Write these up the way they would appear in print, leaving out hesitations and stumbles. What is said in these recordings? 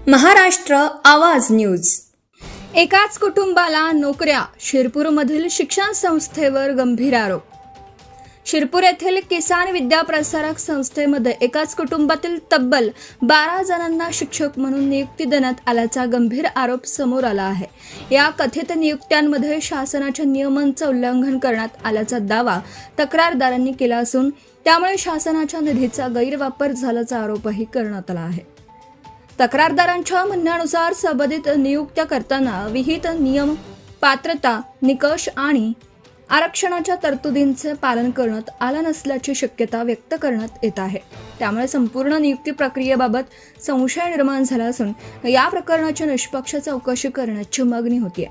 महाराष्ट्र आवाज न्यूज. एकाच कुटुंबाला नोकऱ्या. शिरपूरमधील शिक्षण संस्थेवर गंभीर आरोप. शिरपूर येथील किसान विद्याप्रसारक संस्थेमध्ये एकाच कुटुंबातील तब्बल 12 जणांना शिक्षक म्हणून नियुक्ती देण्यात आल्याचा गंभीर आरोप समोर आला आहे. या कथित नियुक्त्यांमध्ये शासनाच्या नियमांचं उल्लंघन करण्यात आल्याचा दावा तक्रारदारांनी केला असून त्यामुळे शासनाच्या निधीचा गैरवापर झाल्याचा आरोपही करण्यात आला आहे. तक्रारदारांच्या म्हणण्यानुसार संबंधित नियुक्त्या करताना विहित नियम, पात्रता, निकष आणि आरक्षणाच्या तरतुदींचे पालन करण्यात आलं नसल्याची शक्यता व्यक्त करण्यात येत आहे. त्यामुळे संपूर्ण नियुक्ती प्रक्रियेबाबत संशय निर्माण झाला असून या प्रकरणाची निष्पक्ष चौकशी करण्याची मागणी होती.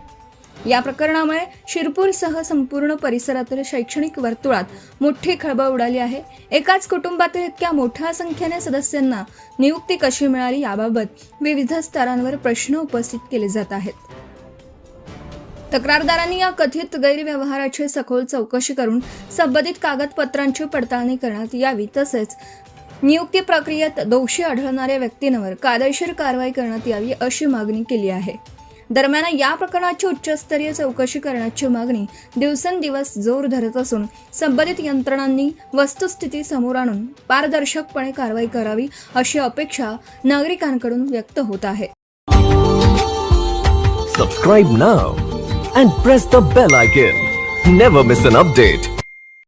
या प्रकरणामुळे शिरपूरसह संपूर्ण परिसरातील शैक्षणिक वर्तुळात मोठी खळबळ उडाली आहे. एकाच कुटुंबातील इतक्या मोठ्या संख्येने सदस्यांना नियुक्ती कशी मिळाली याबाबत विविध स्तरांवर प्रश्न उपस्थित केले जात आहेत. तक्रारदारांनी या कथित गैरव्यवहाराची सखोल चौकशी करून संबंधित कागदपत्रांची पडताळणी करण्यात यावी, तसेच नियुक्ती प्रक्रियेत दोषी आढळणाऱ्या व्यक्तींवर कायदेशीर कारवाई करण्यात यावी अशी मागणी केली आहे. दरम्यान या प्रकरणाची उच्चस्तरीय चौकशी करण्याची मागणी दिवसेंदिवस जोर धरत असून संबंधित यंत्रणांनी वस्तुस्थिती समोर आणून पारदर्शकपणे कारवाई करावी अशी अपेक्षा नागरिकांकडून व्यक्त होत आहे. Subscribe now and press the bell icon. Never miss an update.